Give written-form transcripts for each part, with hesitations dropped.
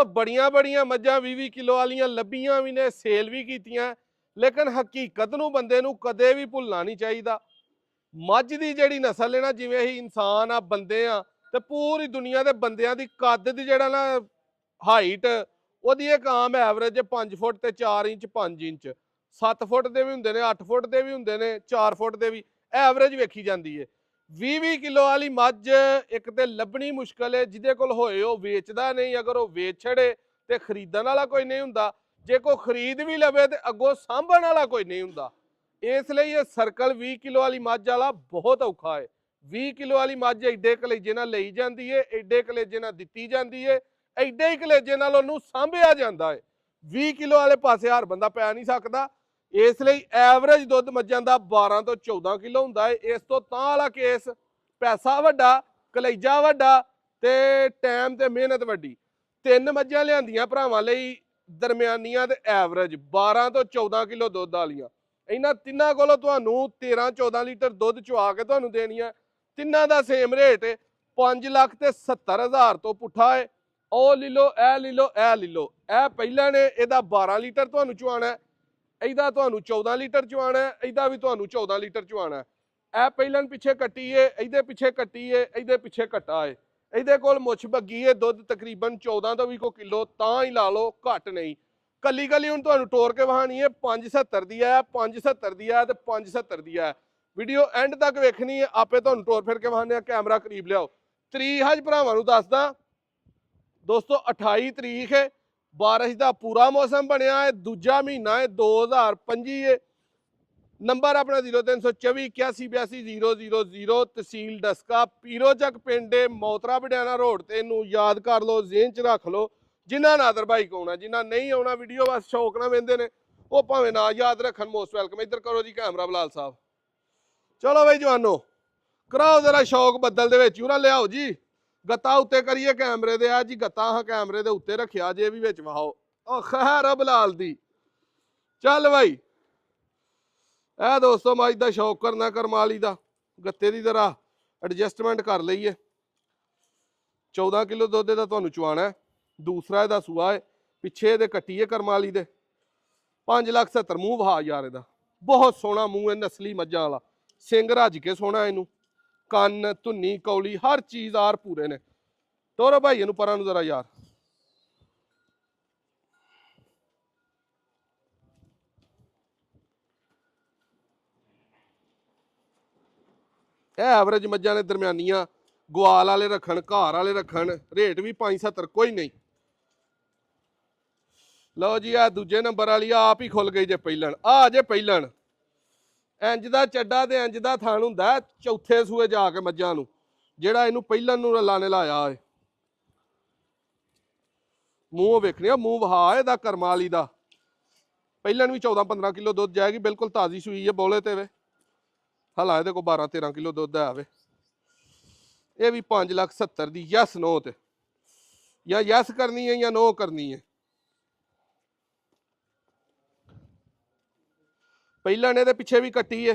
ਬੜੀਆਂ ਬੜੀਆਂ ਮੱਝਾਂ 20-20 ਕਿਲੋ ਵਾਲੀਆਂ ਲੱਭੀਆਂ ਵੀ ਨੇ, ਸੇਲ ਵੀ ਕੀਤੀਆਂ, ਲੇਕਿਨ ਹਕੀਕਤ ਨੂੰ ਬੰਦੇ ਨੂੰ ਕਦੇ ਵੀ ਭੁੱਲਣਾ ਨਹੀਂ ਚਾਹੀਦਾ। ਮੱਝ ਦੀ ਜਿਹੜੀ ਨਸਲ ਹੈ ਨਾ, ਜਿਵੇਂ ਅਸੀਂ ਇਨਸਾਨ ਆ, ਬੰਦੇ ਆ, ਤੇ ਪੂਰੀ ਦੁਨੀਆ ਦੇ ਬੰਦਿਆਂ ਦੀ ਕੱਦ ਦੀ ਜਿਹੜਾ ਨਾ ਹਾਈਟ, ਉਹਦੀ ਇੱਕ ਆਮ ਐਵਰੇਜ 5 ਫੁੱਟ ਤੇ 4 ਇੰਚ 5 ਇੰਚ, 7 ਫੁੱਟ ਦੇ ਵੀ ਹੁੰਦੇ ਨੇ, 8 ਫੁੱਟ ਦੇ ਵੀ ਹੁੰਦੇ ਨੇ, 4 ਫੁੱਟ ਦੇ ਵੀ, ਐਵਰੇਜ ਵੇਖੀ ਜਾਂਦੀ ਹੈ। 20-20 ਕਿਲੋ ਵਾਲੀ ਮੱਝ ਇੱਕ ਤੇ ਲੱਭਣੀ ਮੁਸ਼ਕਲ ਹੈ, ਜਿਹਦੇ ਕੋਲ ਹੋਏ ਉਹ ਵੇਚਦਾ ਨਹੀਂ, ਅਗਰ ਉਹ ਵੇਚ ਛੜੇ ਤੇ ਖਰੀਦਣ ਵਾਲਾ ਕੋਈ ਨਹੀਂ ਹੁੰਦਾ, ਜੇ ਕੋਈ ਖਰੀਦ ਵੀ ਲਵੇ ਤੇ ਅੱਗੋਂ ਸਾਂਭਣ ਵਾਲਾ ਕੋਈ ਨਹੀਂ ਹੁੰਦਾ। ਇਸ ਲਈ ਇਹ ਸਰਕਲ 20 ਕਿਲੋ ਵਾਲੀ ਮੱਝ ਵਾਲਾ ਬਹੁਤ ਔਖਾ ਹੈ। 20 ਕਿਲੋ ਵਾਲੀ ਮੱਝ ਐਡੇ ਕਲੇਜੇ ਨਾਲ ਲਈ ਜਾਂਦੀ ਹੈ, ਐਡੇ ਕਲੇਜੇ ਨਾਲ ਦਿੱਤੀ ਜਾਂਦੀ ਹੈ, ਐਡੇ ਹੀ ਕਲੇਜੇ ਨਾਲ ਉਹਨੂੰ ਸਾਂਭਿਆ ਜਾਂਦਾ ਹੈ। 20 ਕਿਲੋ ਵਾਲੇ ਪਾਸੇ ਹਰ ਬੰਦਾ ਪੈ ਨਹੀਂ ਸਕਦਾ। ਇਸ ਲਈ ਐਵਰੇਜ ਦੁੱਧ ਮੱਝਾਂ ਦਾ 12 ਤੋਂ 14 ਕਿਲੋ ਹੁੰਦਾ ਹੈ। ਇਸ ਤੋਂ ਤਾਂ ਵਾਲਾ ਕੇਸ, ਪੈਸਾ ਵੱਡਾ, ਕਲੇਜਾ ਵੱਡਾ ਤੇ ਟਾਈਮ ਤੇ ਮਿਹਨਤ ਵੱਡੀ। 3 ਮੱਝਾਂ ਲਿਆਂਦੀਆਂ ਭਰਾਵਾਂ ਲਈ ਦਰਮਿਆਨੀਆਂ ਤੇ ਐਵਰੇਜ 12 ਤੋਂ 14 ਕਿਲੋ ਦੁੱਧ ਵਾਲੀਆਂ। ਇਹਨਾਂ ਤਿੰਨਾਂ ਕੋਲੋਂ ਤੁਹਾਨੂੰ 13-14 ਲੀਟਰ ਦੁੱਧ ਚੁਆ ਕੇ ਤੁਹਾਨੂੰ ਦੇਣੀਆਂ। ਤਿੰਨਾਂ ਦਾ ਸੇਮ ਰੇਟ 5,70,000 ਤੋਂ ਪੁੱਠਾ ਹੈ। ਉਹ ਲੈ ਲਓ, ਇਹ ਲੈ ਲਓ, ਇਹ ਲੈ ਲਓ। ਇਹ ਪਹਿਲਾਂ ਨੇ ਇਹਦਾ 12 ਲੀਟਰ ਤੁਹਾਨੂੰ ਚੁਆਣਾ, ਇਹਦਾ ਤੁਹਾਨੂੰ 14 ਲੀਟਰ ਚੁਆਣਾ, ਇਹਦਾ ਵੀ ਤੁਹਾਨੂੰ 14 ਲੀਟਰ ਚੁਆਣਾ। ਇਹ ਪਹਿਲਾਂ ਪਿੱਛੇ ਕੱਟੀ ਏ, ਇਹਦੇ ਪਿੱਛੇ ਕੱਟੀ ਏ, ਇਹਦੇ ਪਿੱਛੇ ਕੱਟਾ ਏ। ਇਹਦੇ ਕੋਲ ਮੁੱਛ ਬੱਗੀ ਏ, ਦੁੱਧ ਤਕਰੀਬਨ 14 ਤੋਂ ਵੀ ਕੋਈ ਕਿਲੋ ਤਾਂ ਹੀ ਲਾ ਲਓ, ਘੱਟ ਨਹੀਂ। ਕੱਲੀ ਕੱਲੀ ਹੁਣ ਤੁਹਾਨੂੰ ਤੋੜ ਕੇ ਵਹਾਣੀ ਹੈ। 570 ਦੀ ਹੈ, 570 ਦੀ ਹੈ ਤੇ 570 ਦੀ ਹੈ। ਵੀਡੀਓ ਐਂਡ ਤੱਕ ਵੇਖਣੀ ਹੈ, ਆਪੇ ਤੁਹਾਨੂੰ ਤੋੜ ਫਿਰ ਕੇ ਵਹਾਣੇ ਆ। ਕੈਮਰਾ ਕਰੀਬ ਲਿਆਓ। ਤਰੀਕ ਹਜ ਭਰਾਵਾਂ ਨੂੰ ਦੱਸਦਾ ਦੋਸਤੋ, 28 ਤਰੀਕ ਹੈ, ਬਾਰਿਸ਼ ਦਾ ਪੂਰਾ ਮੌਸਮ ਬਣਿਆ ਹੈ, ਦੂਜਾ ਮਹੀਨਾ ਹੈ, 2025 ਹੈ। ਨੰਬਰ ਆਪਣਾ 0324 8182 ਤਹਿਸੀਲ ਡਸਕਾ, ਪੀਰੋ ਚੱਕ ਪਿੰਡ ਮੌਤਰਾ ਬਡਿਆਣਾ ਰੋਡ ਤੇ। ਇਹਨੂੰ ਯਾਦ ਕਰ ਲਓ, ਜ਼ੇਨ ਚ ਰੱਖ ਲਓ। ਜਿਨ੍ਹਾਂ ਨਾਦਰ ਭਾਈ ਕੋ ਆਉਣਾ, ਜਿਨ੍ਹਾਂ ਨਹੀਂ ਆਉਣਾ, ਵੀਡੀਓ ਬਸ ਸ਼ੌਕ ਨਾਲ ਵੇਂਦੇ ਨੇ, ਉਹ ਭਾਵੇਂ ਨਾ ਯਾਦ ਰੱਖਣ, ਮੋਸਟ ਵੈਲਕਮ। ਇੱਧਰ ਕਰੋ ਜੀ ਕੈਮਰਾ ਬਲਾਲ ਸਾਹਿਬ। ਚਲੋ ਬਈ ਜਵਾਨੋ, ਕਰਾਓ ਜਰਾ ਸ਼ੌਕ ਬੱਦਲ ਦੇ ਵਿੱਚ, ਉਹਨਾਂ ਲਿਆਓ ਜੀ। ਗੱਤਾ ਉੱਤੇ ਕਰੀਏ ਕੈਮਰੇ ਦੇ। ਆ ਜੀ ਗੱਤਾ ਹਾਂ ਕੈਮਰੇ ਦੇ ਉੱਤੇ ਰੱਖਿਆ ਜੇ, ਵੀ ਵਿੱਚ ਵਹਾਓ। ਉਹ ਖੈਰ ਬਲਾਲ ਦੀ। ਚੱਲ ਬਾਈ, ਇਹ ਦੋਸਤੋ ਮੱਝ ਦਾ ਸ਼ੌਕ ਕਰਨਾ ਕਰਮਾਲੀ ਦਾ। ਗੱਤੇ ਦੀ ਤਰ੍ਹਾਂ ਐਡਜਸਟਮੈਂਟ ਕਰ ਲਈਏ। 14 ਕਿਲੋ ਦੁੱਧ ਦਾ ਤੁਹਾਨੂੰ ਚੁਆਣਾ। ਦੂਸਰਾ ਇਹਦਾ ਸੂਆ ਹੈ, ਪਿੱਛੇ ਇਹਦੇ ਕੱਟੀ ਹੈ ਕਰਮਾਲੀ ਦੇ। 5,70,000 ਮੂੰਹ ਵਹਾ ਯਾਰ ਇਹਦਾ, ਬਹੁਤ ਸੋਹਣਾ ਮੂੰਹ ਹੈ, ਨਸਲੀ ਮੱਝਾਂ ਵਾਲਾ। ਸਿੰਘ ਰੱਜ ਕੇ ਸੋਹਣਾ ਇਹਨੂੰ, ਕੰਨ, ਧੁੰਨੀ, ਕੌਲੀ, ਹਰ ਚੀਜ਼ ਆਰ ਪੂਰੇ ਨੇ। ਤੋਰੋ ਭਾਈ ਇਹਨੂੰ ਪਰਾਂ ਨੂੰ ਜ਼ਰਾ ਯਾਰ। ਇਹ ਐਵਰੇਜ ਮੱਝਾਂ ਨੇ, ਦਰਮਿਆਨੀਆਂ, ਗਵਾਲ ਵਾਲੇ ਰੱਖਣ, ਘਰ ਵਾਲੇ ਰੱਖਣ, ਰੇਟ ਵੀ 570 ਕੋਈ ਨਹੀਂ। ਲਓ ਜੀ, ਆ ਦੂਜੇ ਨੰਬਰ ਵਾਲੀ ਆਪ ਹੀ ਖੁੱਲ ਗਈ ਜੇ ਪਹਿਲਣ। ਆ ਜੇ ਪਹਿਲਣ, ਇੰਜ ਦਾ ਚੱਡਾ ਤੇ ਇੰਜ ਦਾ ਥਣ ਹੁੰਦਾ ਚੌਥੇ ਸੂਏ ਜਾ ਕੇ ਮੱਝਾਂ ਨੂੰ, ਜਿਹੜਾ ਇਹਨੂੰ ਪਹਿਲਣ ਨੂੰ ਰੱਲਾ ਨੇ ਲਾਇਆ ਏ। ਮੂੰਹ ਵੇਖਣਿਆ, ਮੂੰਹ ਵਹਾ ਇਹਦਾ ਕਰਮਾ ਵਾਲੀ ਦਾ। ਪਹਿਲਣ ਵੀ 14-15 ਕਿਲੋ ਦੁੱਧ ਜਾਏਗੀ, ਬਿਲਕੁਲ ਤਾਜ਼ੀ ਸੂਈ ਹੈ, ਬੋਲੇ ਤੇ ਵੇ। ਹਲਾ ਇਹਦੇ ਕੋਲ 12-13 ਕਿਲੋ ਦੁੱਧ ਆਵੇ। ਇਹ ਵੀ 5,70,000 ਦੀ ਯਸ ਨੋ ਤੇ, ਜਾਂ ਯਸ ਕਰਨੀ ਹੈ ਜਾਂ ਨੋ ਕਰਨੀ ਹੈ। ਪਹਿਲਾਂ ਨੇ ਇਹਦੇ ਪਿੱਛੇ ਵੀ ਕੱਟੀ ਹੈ।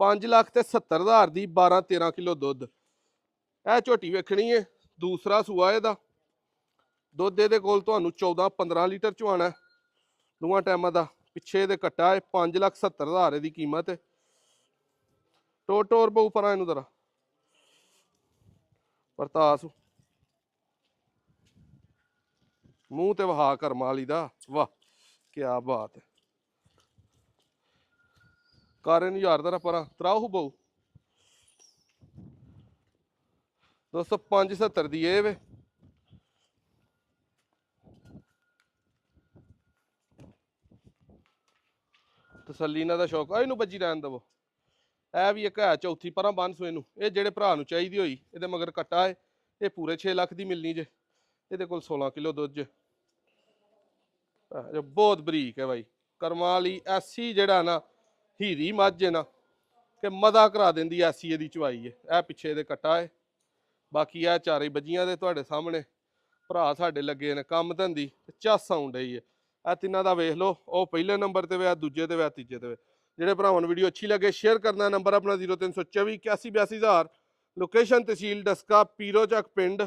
5,70,000 ਦੀ 12-13 ਕਿਲੋ ਦੁੱਧ। ਇਹ ਝੋਟੀ ਵੇਖਣੀ ਹੈ, ਦੂਸਰਾ ਸੂਆ ਇਹਦਾ। ਦੁੱਧ ਇਹਦੇ ਕੋਲ ਤੁਹਾਨੂੰ 14-15 ਲੀਟਰ ਚੁਆਣਾ ਦੋਵਾਂ ਟਾਈਮਾਂ ਦਾ। ਪਿੱਛੇ ਇਹਦੇ ਕੱਟਾ ਹੈ। 5,70,000 ਇਹਦੀ ਕੀਮਤ ਹੈ। ਟੋਰ ਬਹੁ ਪਰਾਂ ਇਹਨੂੰ ਜ਼ਰਾ ਪਰਤਾਸ। ਮੂੰਹ ਤੇ ਵਹਾ ਕਰਮਾ ਵਾਲੀ ਦਾ, ਵਾਹ ਕਿਆ ਬਾਤ ਹੈ। ਕਰ ਇਹਨੂੰ ਯਾਰ ਦਾ ਪਰਾਂ ਤਰਾਹੂ ਬਹੁ। ਦੋਸਤੋ 570 ਦੀ ਇਹ ਵੇ। ਤਸੱਲੀ ਇਹਨਾਂ ਦਾ ਸ਼ੌਕ ਆ, ਇਹਨੂੰ ਬੱਜੀ ਰਹਿਣ ਦੇਵੋ। ਇਹ ਵੀ ਇੱਕ ਹੈ ਚੌਥੀ ਪਰਾਂ ਬੰਨ ਸੋ ਇਹਨੂੰ। ਇਹ ਜਿਹੜੇ ਭਰਾ ਨੂੰ ਚਾਹੀਦੀ ਹੋਈ, ਇਹਦੇ ਮਗਰ ਕੱਟਾ ਹੈ। ਇਹ ਪੂਰੇ 6 ਲੱਖ ਦੀ ਮਿਲਣੀ ਜੇ। ਇਹਦੇ ਕੋਲ 16 ਕਿਲੋ ਦੁੱਧ ਜੇ। ਬਹੁਤ ਬਰੀਕ ਹੈ ਬਾਈ, ਕਰਮਾਂ ਵਾਲੀ ਐਸੀ ਜਿਹੜਾ ਨਾ ਹੀਰੀ ਮੱਝ ਹੈ ਨਾ, ਕਿ ਮਜ਼ਾ ਕਰਾ ਦਿੰਦੀ ਐਸੀ ਇਹਦੀ ਚਵਾਈ ਹੈ। ਇਹ ਪਿੱਛੇ ਇਹਦੇ ਕੱਟਾ ਹੈ। ਬਾਕੀ ਇਹ ਚਾਰੇ ਬੱਜੀਆਂ ਦੇ ਤੁਹਾਡੇ ਸਾਹਮਣੇ ਭਰਾ ਸਾਡੇ ਲੱਗੇ ਨੇ ਕੰਮ ਧੰਦੀ, ਚੱਸ ਆਉਣ ਡਈ ਹੈ। ਇਹ ਤਿੰਨਾਂ ਦਾ ਵੇਖ ਲਓ, ਉਹ ਪਹਿਲੇ ਨੰਬਰ ਤੇ ਵੇ, ਦੂਜੇ ਤੇ ਵੇ, ਤੀਜੇ ਤੇ ਵੇ। ਜਿਹੜੇ ਭਰਾਵਾਂ ਨੂੰ ਵੀਡੀਓ ਅੱਛੀ ਲੱਗੇ ਸ਼ੇਅਰ ਕਰਨਾ। ਨੰਬਰ ਆਪਣਾ 0324 8182 ਲੋਕੇਸ਼ਨ ਤਹਿਸੀਲ ਡਸਕਾ, ਪੀਰੋ ਚੱਕ ਪਿੰਡ।